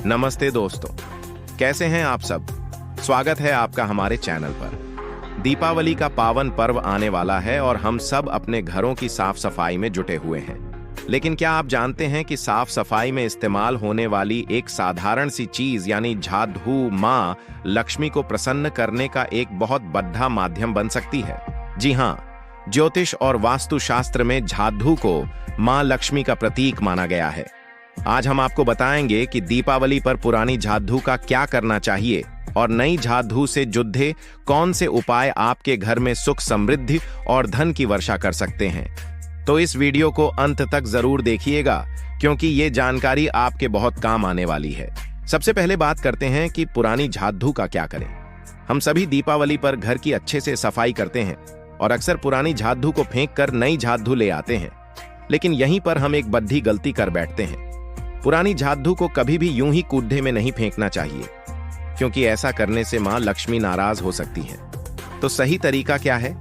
नमस्ते दोस्तों, कैसे हैं आप सब। स्वागत है आपका हमारे चैनल पर। दीपावली का पावन पर्व आने वाला है और हम सब अपने घरों की साफ सफाई में जुटे हुए हैं। लेकिन क्या आप जानते हैं कि साफ सफाई में इस्तेमाल होने वाली एक साधारण सी चीज यानी झाड़ू माँ लक्ष्मी को प्रसन्न करने का एक बहुत बड़ा माध्यम बन सकती है। जी हाँ, ज्योतिष और वास्तुशास्त्र में झाड़ू को माँ लक्ष्मी का प्रतीक माना गया है। आज हम आपको बताएंगे कि दीपावली पर पुरानी झाड़ू का क्या करना चाहिए और नई झाड़ू से जुड़े कौन से उपाय आपके घर में सुख समृद्धि और धन की वर्षा कर सकते हैं। तो इस वीडियो को अंत तक जरूर देखिएगा क्योंकि ये जानकारी आपके बहुत काम आने वाली है। सबसे पहले बात करते हैं कि पुरानी झाड़ू का क्या करें। हम सभी दीपावली पर घर की अच्छे से सफाई करते हैं और अक्सर पुरानी झाड़ू को फेंक कर नई झाड़ू ले आते हैं। लेकिन यहीं पर हम एक बड़ी गलती कर बैठते हैं। पुरानी झाड़ू को कभी भी यूं ही कूड़े में नहीं फेंकना चाहिए क्योंकि ऐसा करने से मां लक्ष्मी नाराज हो सकती है। तो सही तरीका क्या है?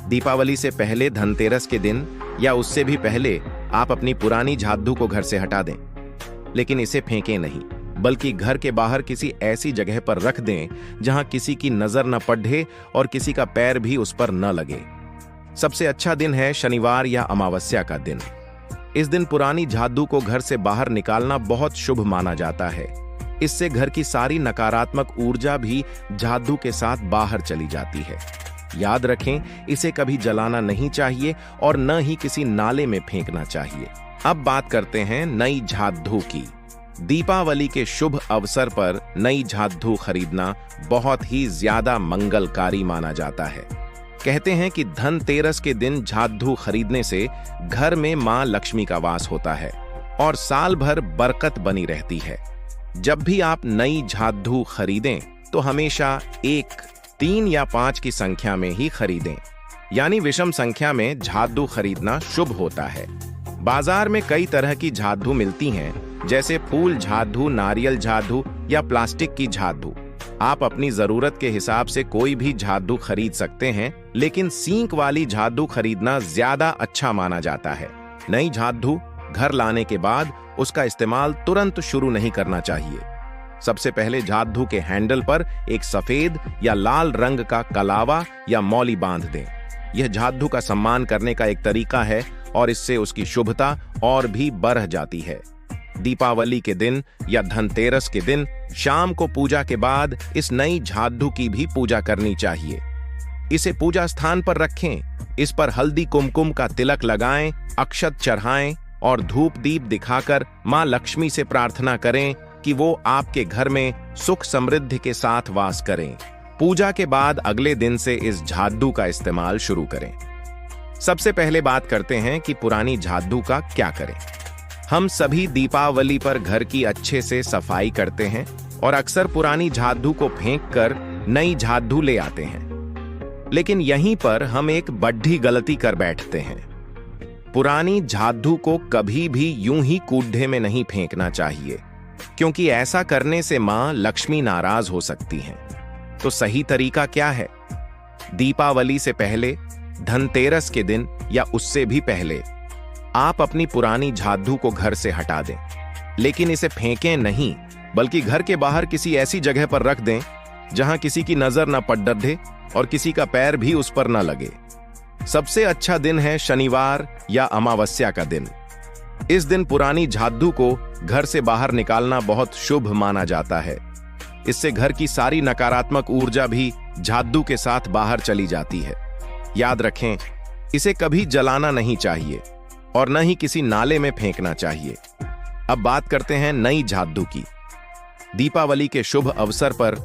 दीपावली से पहले धनतेरस के दिन या उससे भी पहले आप अपनी पुरानी झाड़ू को घर से हटा दें। लेकिन इसे फेंकें नहीं, बल्कि घर के बाहर किसी ऐसी जगह पर रख दें जहां किसी की नजर न पड़े और किसी का पैर भी उस पर न लगे। सबसे अच्छा दिन है शनिवार या अमावस्या का दिन। इस दिन पुरानी झाड़ू को घर से बाहर निकालना बहुत शुभ माना जाता है। इससे घर की सारी नकारात्मक ऊर्जा भी झाड़ू के साथ बाहर चली जाती है। याद रखें, इसे कभी जलाना नहीं चाहिए और न ही किसी नाले में फेंकना चाहिए। अब बात करते हैं नई झाड़ू की। दीपावली के शुभ अवसर पर नई झाड़ू खरीदना बहुत ही ज्यादा मंगलकारी माना जाता है। कहते हैं कि धनतेरस के दिन झाड़ू खरीदने से घर में मां लक्ष्मी का वास होता है और साल भर बरकत बनी रहती है। जब भी आप नई झाड़ू खरीदें तो हमेशा 1, 3 या 5 की संख्या में ही खरीदें, यानी विषम संख्या में झाड़ू खरीदना शुभ होता है। बाजार में कई तरह की झाड़ू मिलती हैं, जैसे फूल झाड़ू, नारियल झाड़ू या प्लास्टिक की झाड़ू। आप अपनी जरूरत के हिसाब से कोई भी झाड़ू खरीद सकते हैं, लेकिन सींक वाली झाड़ू खरीदना ज्यादा अच्छा माना जाता है। नई झाड़ू घर लाने के बाद उसका इस्तेमाल तुरंत शुरू नहीं करना चाहिए। सबसे पहले झाड़ू के हैंडल पर एक सफेद या लाल रंग का कलावा या मौली बांध दें। यह झाड़ू का सम्मान करने का एक तरीका है और इससे उसकी शुभता और भी बढ़ जाती है। दीपावली के दिन या धनतेरस के दिन शाम को पूजा के बाद इस नई झाड़ू की भी पूजा करनी चाहिए। इसे पूजा स्थान पर रखें, इस पर हल्दी कुमकुम का तिलक लगाएं, अक्षत चढ़ाएं और धूप दीप दिखाकर मां लक्ष्मी से प्रार्थना करें कि वो आपके घर में सुख समृद्धि के साथ वास करें। पूजा के बाद अगले दिन से इस झाड़ू का इस्तेमाल शुरू करें। सबसे पहले बात करते हैं कि पुरानी झाड़ू का क्या करें। हम सभी दीपावली पर घर की अच्छे से सफाई करते हैं और अक्सर पुरानी झाड़ू को फेंक कर नई झाड़ू ले आते हैं। लेकिन यहीं पर हम एक बड़ी गलती कर बैठते हैं। पुरानी झाड़ू को कभी भी यूं ही कूड़े में नहीं फेंकना चाहिए क्योंकि ऐसा करने से मां लक्ष्मी नाराज हो सकती हैं। तो सही तरीका क्या है? दीपावली से पहले, धनतेरस के दिन या उससे भी पहले आप अपनी पुरानी झाड़ू को घर से हटा दें। लेकिन इसे फेंकें नहीं, बल्कि घर के बाहर किसी ऐसी जगह पर रख दें जहां किसी की नजर न पड़ डे और किसी का पैर भी उस पर न लगे। सबसे अच्छा दिन है शनिवार या अमावस्या का दिन। इस दिन पुरानी झाड़ू को घर से बाहर निकालना बहुत शुभ माना जाता है। इससे घर की सारी नकारात्मक ऊर्जा भी झाड़ू के साथ बाहर चली जाती है। याद रखें, इसे कभी जलाना नहीं चाहिए और न ही किसी नाले में फेंकना चाहिए। अब बात करते हैं नई झाड़ू की। दीपावली के शुभ अवसर पर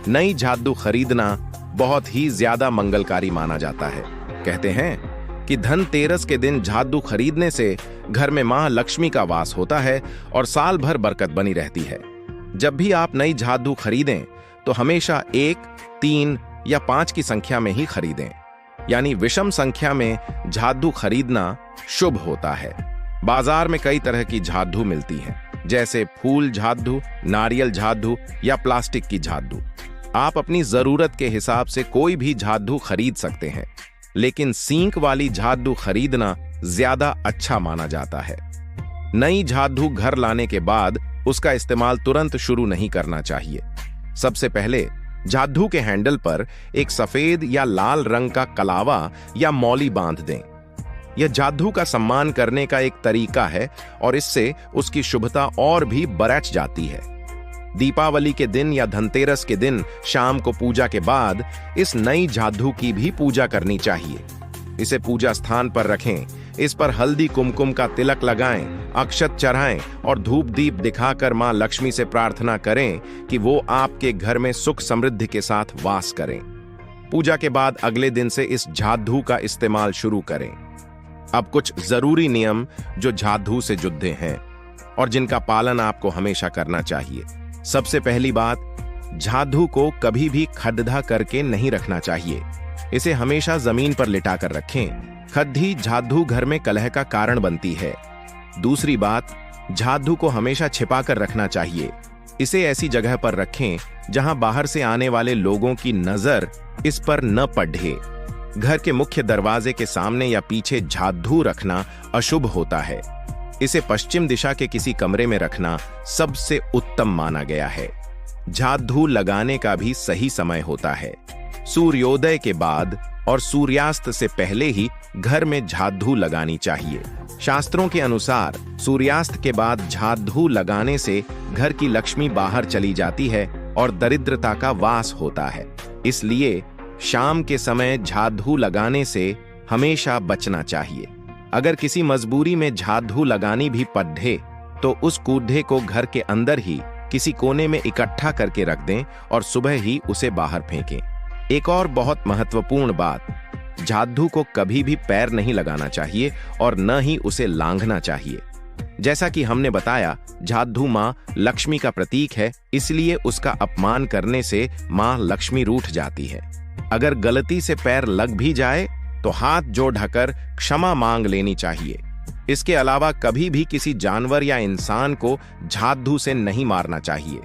नई झाड़ू खरीदना बहुत ही ज्यादा मंगलकारी माना जाता है। कहते हैं कि धनतेरस के दिन झाड़ू खरीदने से घर में मां लक्ष्मी का वास होता है और साल भर बरकत बनी रहती है। जब भी आप नई झाड़ू खरीदें तो हमेशा 1, 3 या 5 की संख्या में ही खरीदें, यानी विषम संख्या में झाड़ू खरीदना शुभ होता है। बाजार में कई तरह की झाड़ू मिलती हैं, जैसे फूल झाड़ू, नारियल झाड़ू या प्लास्टिक की झाड़ू। आप अपनी जरूरत के हिसाब से कोई भी झाड़ू खरीद सकते हैं, लेकिन सींक वाली झाड़ू खरीदना ज्यादा अच्छा माना जाता है। नई झाड़ू घर लाने के बाद उसका इस्तेमाल तुरंत शुरू नहीं करना चाहिए। सबसे पहले जादू के हैंडल पर एक सफेद या लाल रंग का कलावा या मौली बांध दें। यह जादू का सम्मान करने का एक तरीका है और इससे उसकी शुभता और भी बढ़ जाती है। दीपावली के दिन या धनतेरस के दिन शाम को पूजा के बाद इस नई जादू की भी पूजा करनी चाहिए। इसे पूजा स्थान पर रखें, इस पर हल्दी कुमकुम का तिलक लगाएं, अक्षत चढ़ाएं और धूप दीप दिखाकर मां लक्ष्मी से प्रार्थना करें कि वो आपके घर में सुख समृद्धि के साथ वास करें। पूजा के बाद अगले दिन से इस जादू का इस्तेमाल शुरू करें। अब कुछ जरूरी नियम जो जादू से जुड़े हैं और जिनका पालन आपको हमेशा करना चाहिए। सबसे पहली बात, जादू को कभी भी खड्डा करके नहीं रखना चाहिए। इसे हमेशा जमीन पर लिटा कर रखें। खड्डी जादू घर में कलह का कारण बनती है। दूसरी बात, जादू को हमेशा छिपा कर रखना चाहिए। इसे ऐसी जगह पर रखें जहां बाहर से आने वाले लोगों की नजर इस पर न पड़े। घर के मुख्य दरवाजे के सामने या पीछे जादू रखना अशुभ होता है। इसे पश्चिम दिशा के किसी कमरे में रखना सबसे उत्तम माना गया है। जादू लगाने का भी सही समय होता है। सूर्योदय के बाद और सूर्यास्त से पहले ही घर में जादू लगानी चाहिए। शास्त्रों के अनुसार सूर्यास्त के बाद जादू लगाने से घर की लक्ष्मी बाहर चली जाती है और दरिद्रता का वास होता है। इसलिए शाम के समय जादू लगाने से हमेशा बचना चाहिए। अगर किसी मजबूरी में जादू लगानी भी पड़े तो उस कूड़े को घर के अंदर ही किसी कोने में इकट्ठा करके रख दें और सुबह ही उसे बाहर फेंकें। एक और बहुत महत्वपूर्ण बात, जादू को कभी भी पैर नहीं लगाना चाहिए और न ही उसे लांघना चाहिए। जैसा कि हमने बताया, जादू मां लक्ष्मी का प्रतीक है, इसलिए उसका अपमान करने से मां लक्ष्मी रूठ जाती है। अगर गलती से पैर लग भी जाए तो हाथ जोड़कर क्षमा मांग लेनी चाहिए। इसके अलावा कभी भी किसी जानवर या इंसान को जादू से नहीं मारना चाहिए।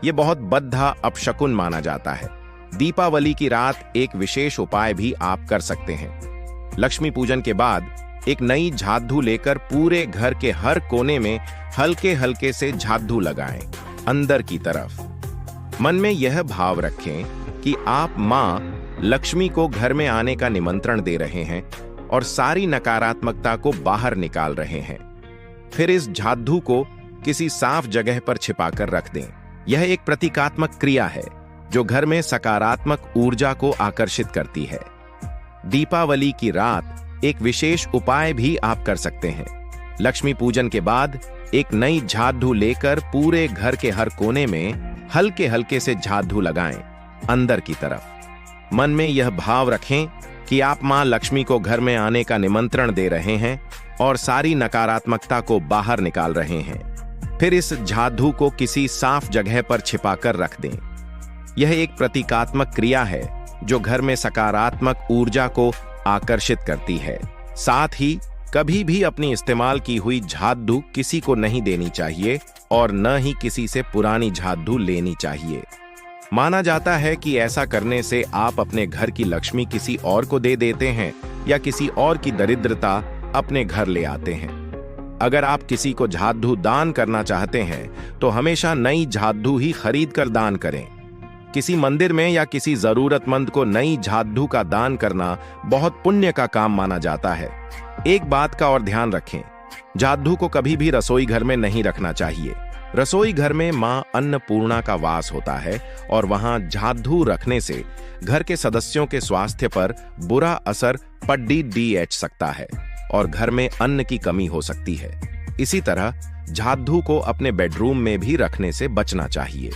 यह बहुत बद्धा अपशकुन माना जाता है। दीपावली की रात एक विशेष उपाय भी आप कर सकते हैं। लक्ष्मी पूजन के बाद एक नई जादू लेकर पूरे घर के हर कोने में हल्के हल्के से जादू लगाएं, अंदर की तरफ। मन में यह भाव रखें कि आप मां लक्ष्मी को घर में आने का निमंत्रण दे रहे हैं और सारी नकारात्मकता को बाहर निकाल रहे हैं। फिर इस जादू को किसी साफ जगह पर छिपाकर रख दें। यह एक प्रतीकात्मक क्रिया है जो घर में सकारात्मक ऊर्जा को आकर्षित करती है। दीपावली की रात एक विशेष उपाय भी आप कर सकते हैं। लक्ष्मी पूजन के बाद एक नई जादू लेकर पूरे घर के हर कोने में हल्के हल्के से जादू लगाएं, अंदर की तरफ। मन में यह भाव रखें कि आप मां लक्ष्मी को घर में आने का निमंत्रण दे रहे हैं और सारी नकारात्मकता को बाहर निकाल रहे हैं। फिर इस जादू को किसी साफ जगह पर छिपाकर रख दें। यह एक प्रतीकात्मक क्रिया है जो घर में सकारात्मक ऊर्जा को आकर्षित करती है। साथ ही कभी भी अपनी इस्तेमाल की हुई जादू किसी को नहीं देनी चाहिए और न ही किसी से पुरानी जादू लेनी चाहिए। माना जाता है कि ऐसा करने से आप अपने घर की लक्ष्मी किसी और को दे देते हैं या किसी और की दरिद्रता अपने घर ले आते हैं। अगर आप किसी को जादू दान करना चाहते हैं तो हमेशा नई जादू ही खरीद कर दान करें। किसी मंदिर में या किसी जरूरतमंद को नई जादू का दान करना बहुत पुण्य का काम माना जाता है। एक बात का और ध्यान रखें, जादू को कभी भी रसोई घर में नहीं रखना चाहिए। रसोई घर में मां अन्नपूर्णा का वास होता है और वहां जादू रखने से घर के सदस्यों के स्वास्थ्य पर बुरा असर पड़ सकता है और घर में अन्न की कमी हो सकती है। इसी तरह जादू को अपने बेडरूम में भी रखने से बचना चाहिए।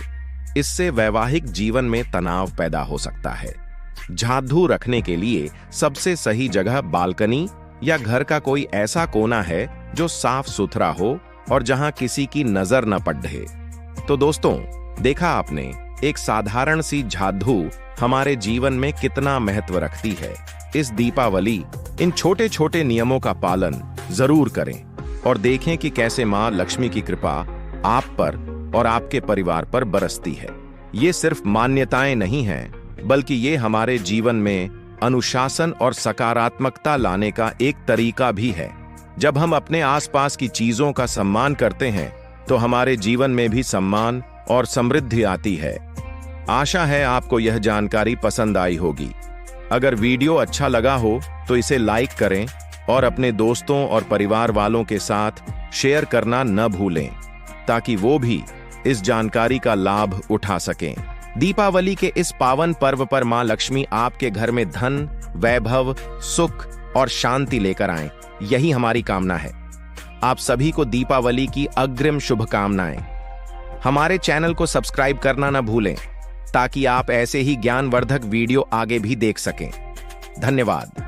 इससे वैवाहिक जीवन में तनाव पैदा हो सकता है। जादू रखने के लिए सबसे सही जगह बालकनी या घर का कोई ऐसा कोना है जो साफ सुथरा हो और जहां किसी की नजर न पड़े। तो दोस्तों, देखा आपने, एक साधारण सी जादू हमारे जीवन में कितना महत्व रखती है। इस दीपावली इन छोटे छोटे नियमों का पालन जरूर करें और देखें कि कैसे मां लक्ष्मी की कृपा आप पर और आपके परिवार पर बरसती है। ये सिर्फ मान्यताएं नहीं हैं, बल्कि ये हमारे जीवन में अनुशासन और सकारात्मकता लाने का एक तरीका भी है। जब हम अपने आसपास की चीजों का सम्मान करते हैं तो हमारे जीवन में भी सम्मान और समृद्धि आती है। आशा है आपको यह जानकारी पसंद आई होगी। अगर वीडियो अच्छा लगा हो तो इसे लाइक करें और अपने दोस्तों और परिवार वालों के साथ शेयर करना न भूलें, ताकि वो भी इस जानकारी का लाभ उठा सकें। दीपावली के इस पावन पर्व पर मां लक्ष्मी आपके घर में धन, वैभव, सुख और शांति लेकर आएं, यही हमारी कामना है। आप सभी को दीपावली की अग्रिम शुभकामनाएं। हमारे चैनल को सब्सक्राइब करना न भूलें, ताकि आप ऐसे ही ज्ञानवर्धक वीडियो आगे भी देख सकें। धन्यवाद।